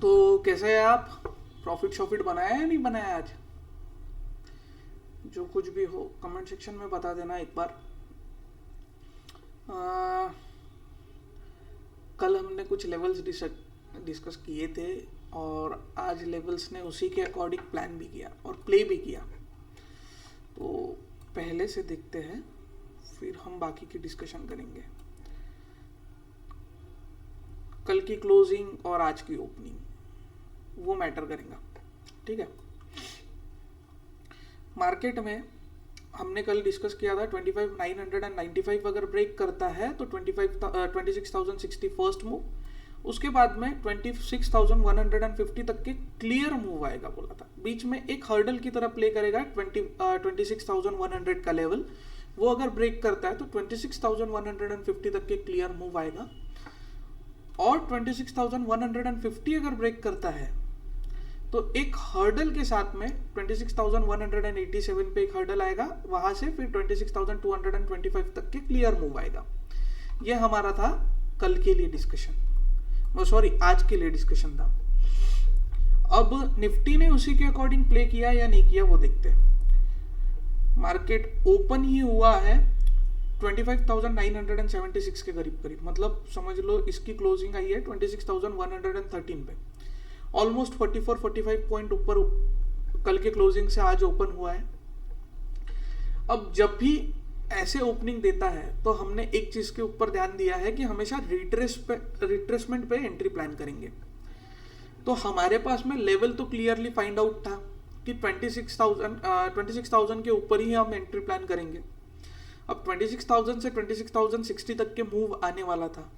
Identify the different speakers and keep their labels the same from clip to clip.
Speaker 1: तो कैसे है आप? प्रॉफिट शॉफिट बनाया या नहीं बनाया आज? जो कुछ भी हो कमेंट सेक्शन में बता देना एक बार। आ, कल हमने कुछ लेवल्स डिस्कस किए थे और आज लेवल्स ने उसी के अकॉर्डिंग प्लान भी किया और प्ले भी किया। तो पहले से देखते हैं, फिर हम बाकी की डिस्कशन करेंगे। कल की क्लोजिंग और आज की ओपनिंग वो मैटर करेगा, ठीक है। मार्केट में हमने कल डिस्कस किया था 25,995 अगर ब्रेक करता है तो 26,060 फर्स्ट मूव, उसके बाद में 26,150 तक के क्लियर मूव आएगा बोला था। बीच में एक हर्डल की तरह प्ले करेगा 26,100 का लेवल, वो अगर ब्रेक करता है तो 26,150 तक के क्लियर मूव आएगा। और 26,150 अगर ब्रेक करता है तो एक हर्डल के साथ में 26,187 पे एक हर्डल आएगा, वहां से फिर 26,225 तक के क्लियर मूव आएगा। ये हमारा था कल के लिए डिस्कशन, सॉरी आज के लिए डिस्कशन था। अब निफ्टी ने उसी के अकॉर्डिंग प्ले किया या नहीं किया वो देखते हैं। मार्केट ओपन ही हुआ है 25,976 के करीब करीब, मतलब समझ लो इसकी क्लोजिंग आई है 26,113 पे। ऑलमोस्ट 44-45 पॉइंट ऊपर कल के क्लोजिंग से आज ओपन हुआ है। अब जब भी ऐसे ओपनिंग देता है तो हमने एक चीज के ऊपर ध्यान दिया है कि हमेशा रिट्रेसमेंट पे एंट्री प्लान करेंगे। तो हमारे पास में लेवल तो क्लियरली फाइंड आउट था कि 26,000 के ऊपर ही हम एंट्री प्लान करेंगे। अब 26,000 से 26,060 तक के मूव आने वाला था।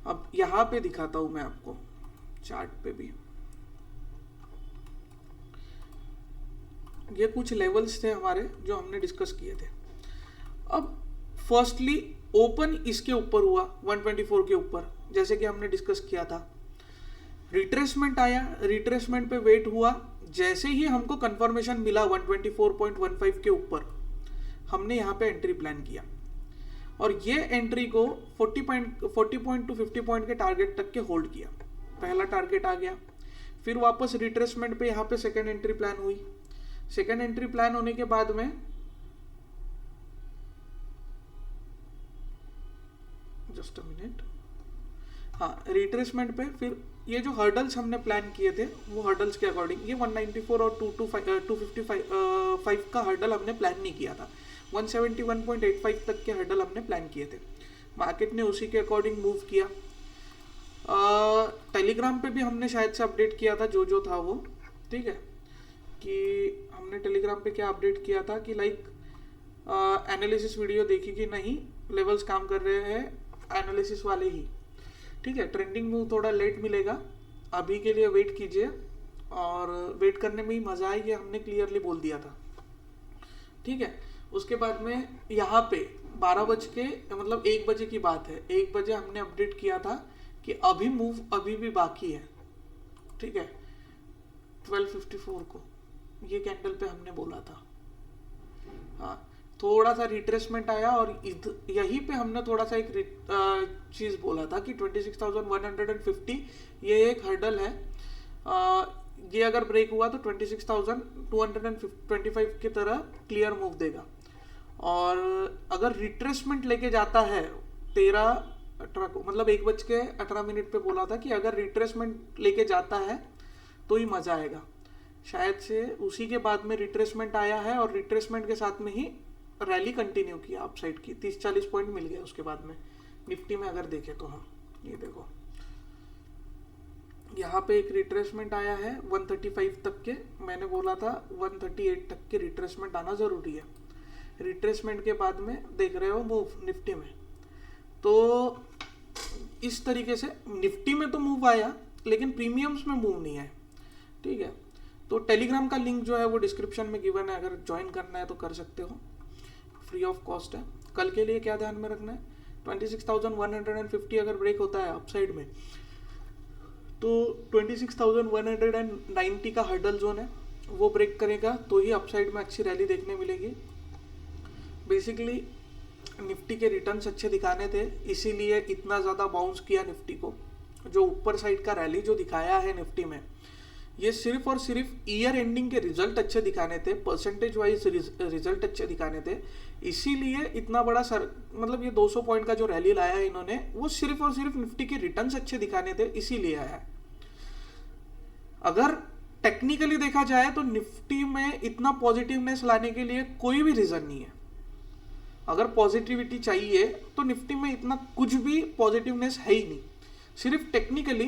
Speaker 1: अब यहां पे दिखाता हूं मैं आपको चार्ट पे भी। ये कुछ लेवल्स थे हमारे जो हमने डिस्कस किए थे। अब फर्स्टली ओपन इसके ऊपर हुआ 124 के ऊपर, जैसे कि हमने डिस्कस किया था। रिट्रेसमेंट आया, रिट्रेसमेंट पे वेट हुआ, जैसे ही हमको कंफर्मेशन मिला 124.15 के ऊपर, हमने यहाँ पे एंट्री प्लान किया और ये एंट्री को 40 पॉइंट टू 50 पॉइंट के टारगेट तक के होल्ड किया। पहला टारगेट आ गया, फिर वापस रिट्रेसमेंट पे यहाँ पे सेकेंड एंट्री प्लान हुई। सेकेंड एंट्री प्लान होने के बाद में जस्ट अ मिनट, हाँ, रिट्रेसमेंट पे फिर ये जो हर्डल्स हमने प्लान किए थे वो हर्डल्स के अकॉर्डिंग ये 194 और 255 का हर्डल हमने प्लान नहीं किया था। 171.85 तक के हर्डल हमने प्लान किए थे। मार्केट ने उसी के अकॉर्डिंग मूव किया। टेलीग्राम पे भी हमने शायद से अपडेट किया था जो था वो, ठीक है, कि हमने टेलीग्राम पे क्या अपडेट किया था कि लाइक एनालिसिस वीडियो देखी कि नहीं, लेवल्स काम कर रहे हैं एनालिसिस वाले ही, ठीक है। ट्रेंडिंग मूव थोड़ा लेट मिलेगा, अभी के लिए वेट कीजिए, और वेट करने में ही मजा है, ये हमने क्लियरली बोल दिया था, ठीक है। उसके बाद में यहाँ पे 12 बज के मतलब 1 बजे की बात है, 1 बजे हमने अपडेट किया था कि अभी मूव अभी भी बाकी है, ठीक है। 12:54 को ये कैंडल पे हमने बोला था, हाँ, थोड़ा सा रिट्रेसमेंट आया और यहीं पे हमने थोड़ा सा एक चीज बोला था कि 26,150 ये एक हर्डल है। ये अगर ब्रेक हुआ तो 26,225 की तरह क्लियर मूव देगा, और अगर रिट्रेसमेंट लेके जाता है 13-18 को, मतलब 1:18 पे बोला था कि अगर रिट्रेसमेंट लेके जाता है तो ही मजा आएगा। शायद से उसी के बाद में रिट्रेसमेंट आया है और रिट्रेसमेंट के साथ में ही रैली कंटिन्यू किया अपसाइड की, 30-40 पॉइंट मिल गया उसके बाद में। निफ्टी में अगर देखें तो हम ये देखो, यहाँ पे एक रिट्रेसमेंट आया है 135 तक के, मैंने बोला था 138 तक के रिट्रेसमेंट आना जरूरी है। रिट्रेसमेंट के बाद में देख रहे हो मूव निफ्टी में, तो इस तरीके से निफ्टी में तो मूव आया लेकिन प्रीमियम्स में मूव नहीं आया, ठीक है। तो टेलीग्राम का लिंक जो है वो डिस्क्रिप्शन में गिवन है, अगर ज्वाइन करना है तो कर सकते हो, फ्री ऑफ कॉस्ट है। कल के लिए क्या ध्यान में रखना है, 26,150 अगर ब्रेक होता है अपसाइड में तो 26,190 का हर्डल जोन है, वो ब्रेक करेगा तो ही अपसाइड में अच्छी रैली देखने मिलेगी। बेसिकली निफ्टी के रिटर्न्स अच्छे दिखाने थे, इसीलिए इतना ज़्यादा बाउंस किया निफ्टी को, जो ऊपर साइड का रैली जो दिखाया है निफ्टी में, ये सिर्फ और सिर्फ ईयर एंडिंग के रिजल्ट अच्छे दिखाने थे, परसेंटेज वाइज रिजल्ट अच्छे दिखाने थे, इसीलिए इतना बड़ा मतलब ये 200 पॉइंट का जो रैली लाया है इन्होंने, वो सिर्फ और सिर्फ निफ्टी के रिटर्न्स अच्छे दिखाने थे, इसीलिए आया है। अगर टेक्निकली देखा जाए तो निफ्टी में इतना पॉजिटिवनेस लाने के लिए कोई भी रीजन नहीं है। अगर पॉजिटिविटी चाहिए तो निफ्टी में इतना कुछ भी पॉजिटिवनेस है ही नहीं। सिर्फ टेक्निकली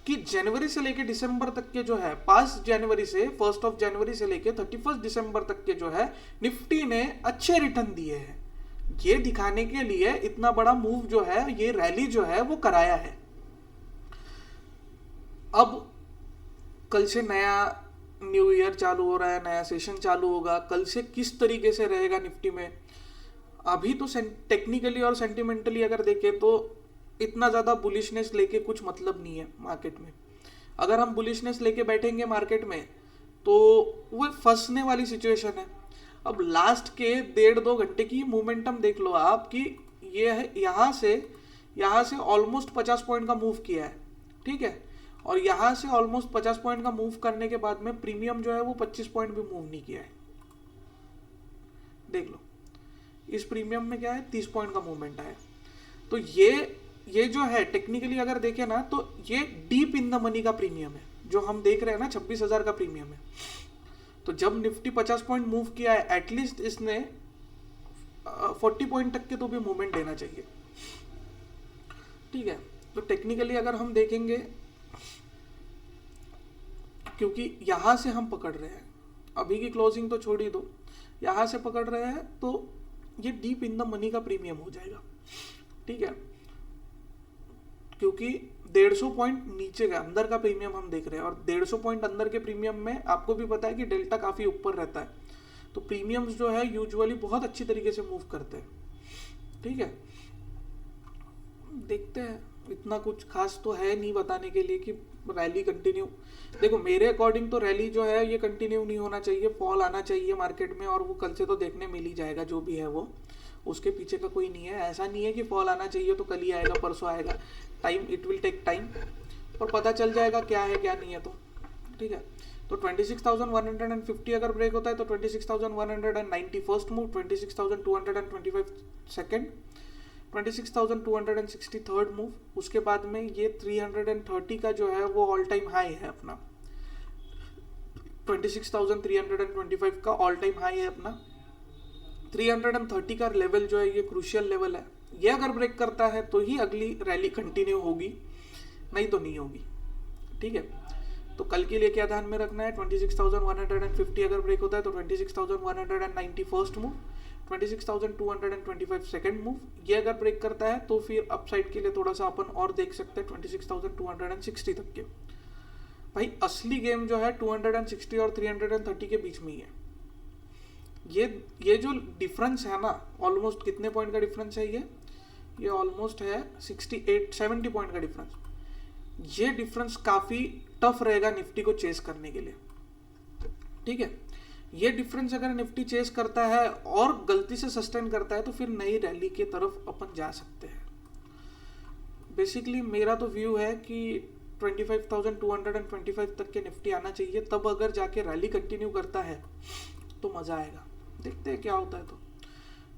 Speaker 1: कि जनवरी से लेके दिसंबर तक के जो है, 5 जनवरी से 1 जनवरी से लेके 31 दिसंबर तक के जो है निफ्टी ने अच्छे रिटर्न दिए हैं, ये दिखाने के लिए इतना बड़ा मूव जो है, ये रैली जो है वो कराया है। अब कल से नया न्यू ईयर चालू हो रहा है, नया सेशन चालू होगा, कल से किस तरीके से रहेगा निफ्टी में, अभी तो टेक्निकली और सेंटिमेंटली अगर देखें तो इतना ज़्यादा बुलिशनेस लेके कुछ मतलब नहीं है मार्केट में। अगर हम बुलिशनेस लेके बैठेंगे मार्केट में तो वो फंसने वाली सिचुएशन है। अब लास्ट के 1.5-2 घंटे की मोमेंटम देख लो आप कि ये है, यहाँ से ऑलमोस्ट 50 पॉइंट का मूव किया है, ठीक है, और यहाँ से ऑलमोस्ट 50 पॉइंट का मूव करने के बाद में प्रीमियम जो है वो 25 पॉइंट भी मूव नहीं किया है। देख लो इस प्रीमियम में क्या है, 30 पॉइंट का मूवमेंट आया। तो ये जो है टेक्निकली अगर देखें ना तो ये डीप इन द मनी का प्रीमियम है, जो हम देख रहे हैं ना 26,000 का प्रीमियम है। तो जब निफ्टी 50 पॉइंट मूव किया है, एटलीस्ट इसने 40 पॉइंट तक के तो भी मूवमेंट देना चाहिए, ठीक है। तो टेक्निकली अगर हम देखेंगे, क्योंकि यहां से हम पकड़ रहे हैं, अभी की क्लोजिंग तो छोड़ ही दो, यहां से पकड़ रहे हैं तो ये डीप इन द मनी का प्रीमियम हो जाएगा, ठीक है, क्योंकि 150 पॉइंट नीचे का अंदर का प्रीमियम हम देख रहे हैं, और 150 पॉइंट अंदर के प्रीमियम में आपको भी पता है कि डेल्टा काफी ऊपर रहता है, तो प्रीमियम्स जो है यूजुअली बहुत अच्छी तरीके से मूव करते हैं, ठीक है। देखते हैं, इतना कुछ खास तो है नहीं बताने के लिए कि रैली कंटिन्यू, देखो मेरे अकॉर्डिंग तो रैली जो है ये कंटिन्यू नहीं होना चाहिए, फॉल आना चाहिए मार्केट में, और वो कल से तो देखने मिल ही जाएगा जो भी है वो, उसके पीछे का कोई नहीं है। ऐसा नहीं है कि फॉल आना चाहिए तो कल ही आएगा, परसों आएगा, time, it will take time, और पता चल जाएगा क्या है क्या नहीं है, तो ठीक है। तो 26,150 अगर ब्रेक होता है तो 26,190 first move, 26,225 second, 26,260 third move, उसके बाद में ये 330 का जो है वो ऑल टाइम हाई है अपना, 26,325 का ऑल टाइम हाई है अपना, 330 का लेवल जो है ये क्रूशियल लेवल है, ये अगर ब्रेक करता है तो ही अगली रैली कंटिन्यू होगी, नहीं तो नहीं होगी, ठीक है। तो कल के लिए क्या ध्यान में रखना है, 26,150 अगर ब्रेक होता है तो 26,190 फर्स्ट मूव, 26,225 सेकेंड मूव, ये अगर ब्रेक करता है तो फिर अपसाइड के लिए थोड़ा सा अपन और देख सकते हैं 26,260 तक के। भाई असली गेम जो है 260 और 330 के बीच में ही है। ये जो डिफरेंस है ना, ऑलमोस्ट कितने पॉइंट का डिफरेंस है ये ऑलमोस्ट है 70 पॉइंट का डिफरेंस। ये डिफरेंस काफी टफ रहेगा निफ्टी को चेस करने के लिए, ठीक है। ये डिफरेंस अगर निफ्टी चेस करता है और गलती से सस्टेन करता है तो फिर नई रैली की तरफ अपन जा सकते हैं। बेसिकली मेरा तो व्यू है कि 25,225 तक के निफ्टी आना चाहिए, तब अगर जाके रैली कंटिन्यू करता है तो मजा आएगा। देखते हैं क्या होता है। तो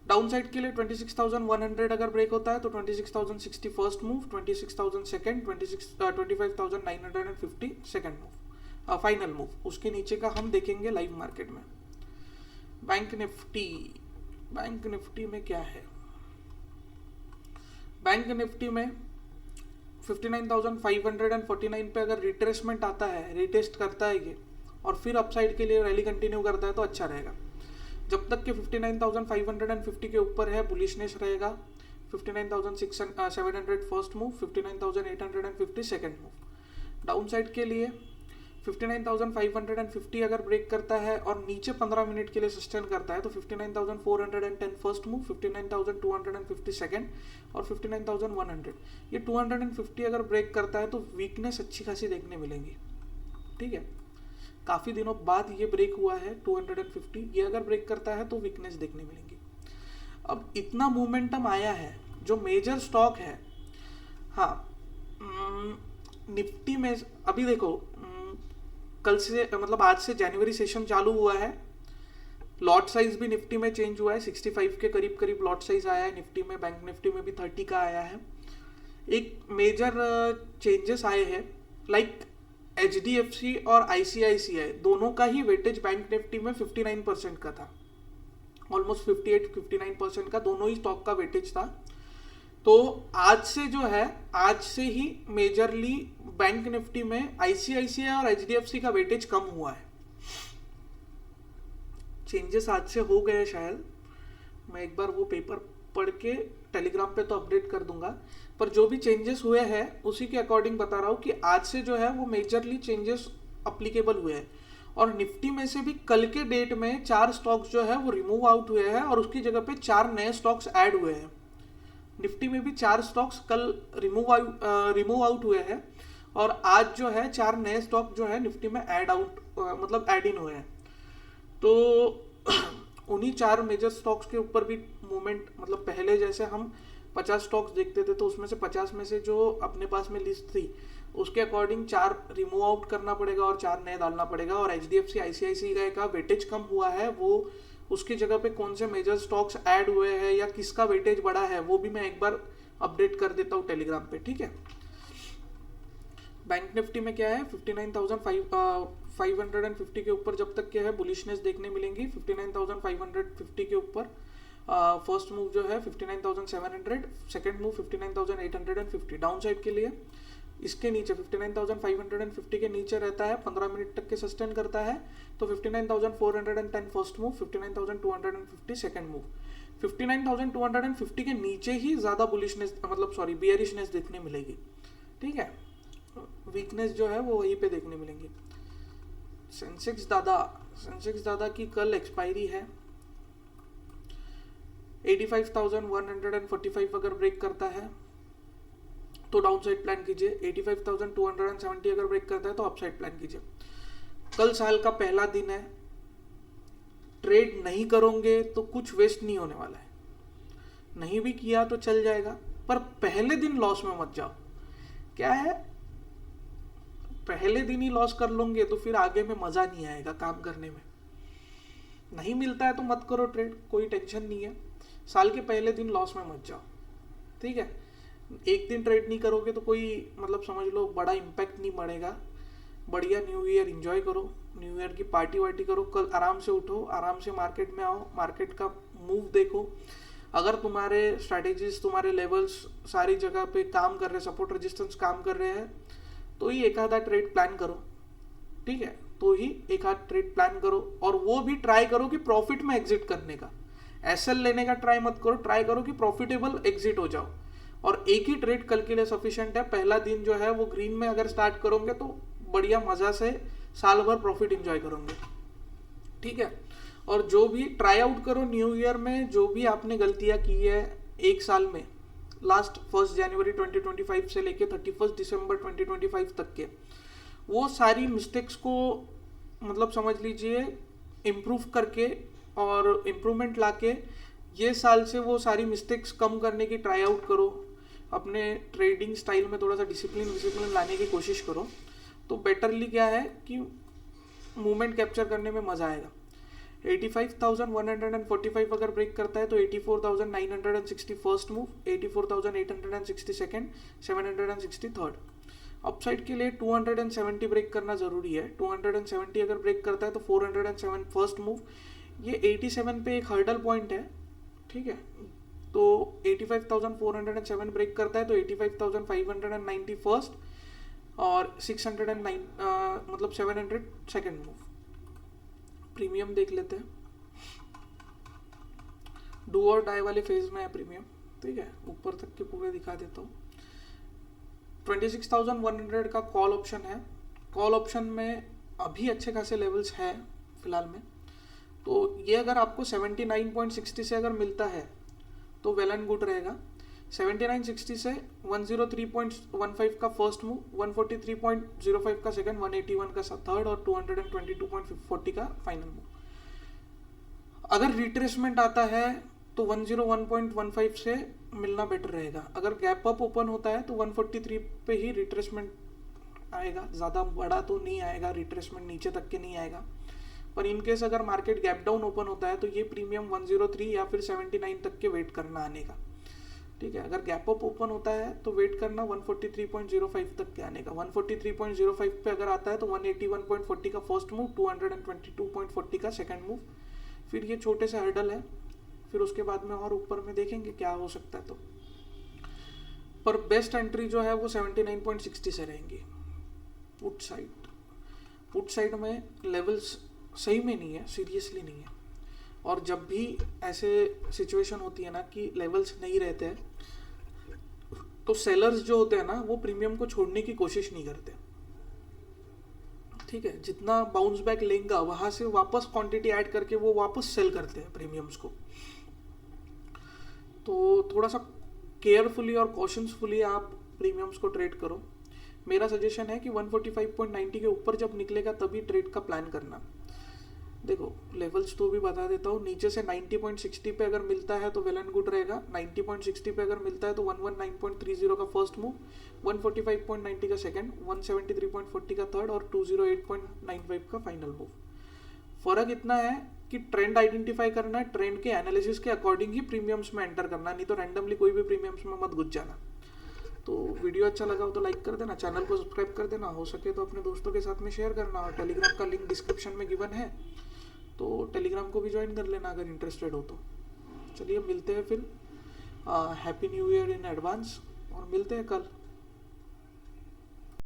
Speaker 1: डाउन साइड के लिए 26,100 अगर ब्रेक होता है तो 26,060 first move, 26,000 second, 25,950 second move, final move. उसके नीचे का हम देखेंगे लाइव मार्केट में। बैंक निफ्टी में क्या है, बैंक निफ्टी में 59,549 पे अगर रिट्रेसमेंट आता है, रिटेस्ट करता है ये, और फिर अपसाइड के लिए रैली कंटिन्यू करता है तो अच्छा रहेगा। जब तक कि 59,550 के ऊपर है बुलिशनेस रहेगा। 59,700 first move, 59,850 second move. Down side के लिए 59,550 अगर ब्रेक करता है और नीचे 15 मिनट के लिए सस्टेन करता है तो 59,410 फर्स्ट मूव, 59,250 सेकेंड और 59,100। ये 250 अगर ब्रेक करता है तो वीकनेस अच्छी खासी देखने मिलेंगी, ठीक है। काफी दिनों बाद ये ब्रेक हुआ है 250, ये अगर ब्रेक करता है तो वीकनेस देखने मिलेंगी। अब इतना मोमेंटम आया है, जो मेजर स्टॉक है, हाँ निफ्टी में अभी देखो, कल से मतलब आज से जनवरी सेशन चालू हुआ है। लॉट साइज भी निफ्टी में चेंज हुआ है, 65 के करीब करीब लॉट साइज आया है निफ्टी में। बैंक निफ्टी में भी 30 का आया है। एक मेजर चेंजेस आए हैं, लाइक HDFC और ICICI दोनों का ही वेटेज बैंक निफ्टी में 59% का था, ऑलमोस्ट 58-59% का दोनों ही स्टॉक का वेटेज था। तो आज से जो है, आज से ही मेजरली बैंक निफ्टी में ICICI और HDFC का वेटेज कम हुआ है। चेंजेस आज से हो गए शायद, मैं एक बार वो पेपर पढ़ के टेलीग्राम पे तो अपडेट कर दूंगा, पर जो भी चेंजेस हुए हैं उसी के अकॉर्डिंग बता रहा हूँ कि आज से जो है वो मेजरली चेंजेस अप्लीकेबल हुए हैं। और निफ्टी में से भी कल के डेट में 4 स्टॉक्स जो है वो रिमूव आउट हुए हैं और उसकी जगह पे 4 नए स्टॉक्स ऐड हुए हैं। निफ्टी में भी 4 स्टॉक्स कल रिमूव आउट हुए हैं और आज जो है 4 नए स्टॉक जो है निफ्टी में मतलब ऐड इन हुए हैं। तो उन्हीं 4 मेजर स्टॉक्स के ऊपर भी मूवमेंट, मतलब पहले जैसे हम 50 स्टॉक्स देखते थे तो उसमें से 50 में से जो अपने पास में लिस्ट थी उसके अकॉर्डिंग 4 रिमूव आउट करना पड़ेगा और 4 नए डालना पड़ेगा। और HDFC ICICI का वेटेज कम हुआ है, वो उसकी जगह पे कौन से मेजर स्टॉक्स ऐड हुए हैं या किसका वेटेज बढ़ा है वो भी मैं एक बार अपडेट कर देता हूँ टेलीग्राम पे, ठीक है। बैंक निफ्टी में क्या है, 59,550 के ऊपर जब तक क्या है बुलिशनेस देखने मिलेंगी। 59,550 के ऊपर फर्स्ट मूव जो है 59,700, सेकंड मूव 59,850 डाउन साइड के लिए। इसके नीचे 59,550 के नीचे रहता है, 15 मिनट तक के सस्टेन करता है तो 59,410 फर्स्ट मूव, 59,250 सेकंड मूव। 59,250 के नीचे ही ज्यादा बुलिशनेस मतलब बियरिशनेस देखने मिलेगी, ठीक है। वीकनेस जो है वो वहीं पे देखने मिलेंगी। सेंसेक्स दादा की कल एक्सपायरी है। 85,145 अगर ब्रेक करता है तो डाउन साइड प्लान कीजिए, 85,270 अगर ब्रेक करता है तो अप साइड प्लान कीजिए। कल साल का पहला दिन है, ट्रेड नहीं करोगे तो कुछ वेस्ट नहीं होने वाला है। नहीं भी किया तो चल जाएगा, पर पहले दिन लॉस में मत जाओ। क्या है, पहले दिन ही लॉस कर लोगे तो फिर आगे में मजा नहीं आएगा काम करने में। नहीं मिलता है तो मत करो ट्रेड, कोई टेंशन नहीं है। साल के पहले दिन लॉस में मत जाओ, ठीक है। एक दिन ट्रेड नहीं करोगे तो कोई मतलब समझ लो बड़ा इम्पैक्ट नहीं पड़ेगा। बढ़िया न्यू ईयर एंजॉय करो, न्यू ईयर की पार्टी वार्टी करो। कल आराम से उठो, आराम से मार्केट में आओ, मार्केट का मूव देखो। अगर तुम्हारे स्ट्रैटेजीज, तुम्हारे लेवल्स सारी जगह पे काम कर रहे हैं, सपोर्ट रेजिस्टेंस काम कर रहे हैं, तो ही एक आधा ट्रेड प्लान करो, ठीक है। तो ही एक आध ट्रेड प्लान करो और वो भी ट्राई करो कि प्रॉफिट में एग्जिट करने का। एसएल लेने का ट्राई मत करो, ट्राई करो कि प्रॉफिटेबल एग्जिट हो जाओ। और एक ही ट्रेड कल के लिए सफिशिएंट है। पहला दिन जो है वो ग्रीन में अगर स्टार्ट करोगे तो बढ़िया मजा से साल भर प्रॉफिट एंजॉय करोगे, ठीक है। और जो भी ट्राई आउट करो न्यू ईयर में, जो भी आपने गलतियां की है एक साल में, लास्ट 1 जनवरी 2025 से लेके 31 दिसंबर 2025 तक के, वो सारी मिस्टेक्स को मतलब समझ लीजिए इम्प्रूव करके और इम्प्रूवमेंट लाके ये साल से वो सारी मिस्टेक्स कम करने की ट्राई आउट करो। अपने ट्रेडिंग स्टाइल में थोड़ा सा डिसिप्लिन लाने की कोशिश करो, तो बेटरली क्या है कि मूवमेंट कैप्चर करने में मजा आएगा। 85,145 अगर ब्रेक करता है तो 84,960 first move, 84,860 second, 760 third. Upside के लिए 270 ब्रेक करना जरूरी है। 270 अगर ब्रेक करता है तो 407 फर्स्ट मूव। ये 87 पे एक हर्डल पॉइंट है, ठीक है। तो 85,407 ब्रेक करता है तो 85,590 फर्स्ट और 609 मतलब 700 सेकंड मूव। प्रीमियम देख लेते हैं, डू और डाई वाले फेज में है प्रीमियम, ठीक है। ऊपर तक के पूरे दिखा देता हूँ। 26,100 का कॉल ऑप्शन है। कॉल ऑप्शन में अभी अच्छे खासे लेवल्स है फिलहाल में, तो ये अगर आपको 79.60 से अगर मिलता है तो वेल एंड गुड रहेगा। 79.60 से 103.15 का फर्स्ट मूव, 143.05 का सेकंड, 181 का थर्ड और 222.40 का फाइनल मूव। अगर रिट्रेसमेंट आता है तो 101.15 से मिलना बेटर रहेगा। अगर गैप अप ओपन होता है तो 143 पे ही रिट्रेसमेंट आएगा, ज़्यादा बड़ा तो नहीं आएगा, रिट्रेसमेंट नीचे तक के नहीं आएगा। पर इन केस अगर मार्केट गैप डाउन ओपन होता है तो ये प्रीमियम 103 या फिर 79 तक के वेट करना आने का। ठीक है, अगर गैप अप ओपन होता है तो वेट करना 143.05 तक के आने का। 143.05 पे अगर आता है तो 181.40 का फर्स्ट मूव, 222.40 का सेकंड मूव, फिर ये छोटे से हर्डल है, फिर उसके बाद में और ऊपर में देखेंगे क्या हो सकता है। तो पर बेस्ट एंट्री जो है वो 79.60 से रहेंगी पुट साइड। पुट साइड में लेवल्स सही में नहीं है, सीरियसली नहीं है। और जब भी ऐसे सिचुएशन होती है ना कि लेवल्स नहीं रहते हैं, तो सेलर्स जो होते हैं ना वो प्रीमियम को छोड़ने की कोशिश नहीं करते। ठीक है, जितना बाउंस बैक लेंगा वहां से वापस क्वांटिटी ऐड करके वो वापस सेल करते हैं प्रीमियम्स को। तो थोड़ा सा केयरफुली और कॉशंसफुली आप प्रीमियम्स को ट्रेड करो। मेरा सजेशन है कि 145.90 के ऊपर जब निकलेगा तभी ट्रेड का प्लान करना। देखो लेवल्स तो भी बता देता हूँ, नीचे से 90.60 पे अगर मिलता है तो वेल एंड गुड रहेगा। 90.60 पे अगर मिलता है तो 119.30 का फर्स्ट मूव, 145.90 का सेकंड, 173.40 का थर्ड और 208.95 का फाइनल मूव। फर्क इतना है कि ट्रेंड आइडेंटिफाई करना है, ट्रेंड के एनालिसिस के अकॉर्डिंग ही प्रीमियम्स में एंटर करना, नहीं तो रैंडमली कोई भी प्रीमियम्स में मत घुस जाना। तो वीडियो अच्छा लगा हो तो लाइक कर देना, चैनल को सब्सक्राइब कर देना, हो सके तो अपने दोस्तों के साथ में शेयर करना। और टेलीग्राम का लिंक डिस्क्रिप्शन में गिवन है, तो टेलीग्राम को भी ज्वाइन कर लेना अगर इंटरेस्टेड हो तो। चलिए मिलते हैं फिर, happy new year in advance, और मिलते हैं कल।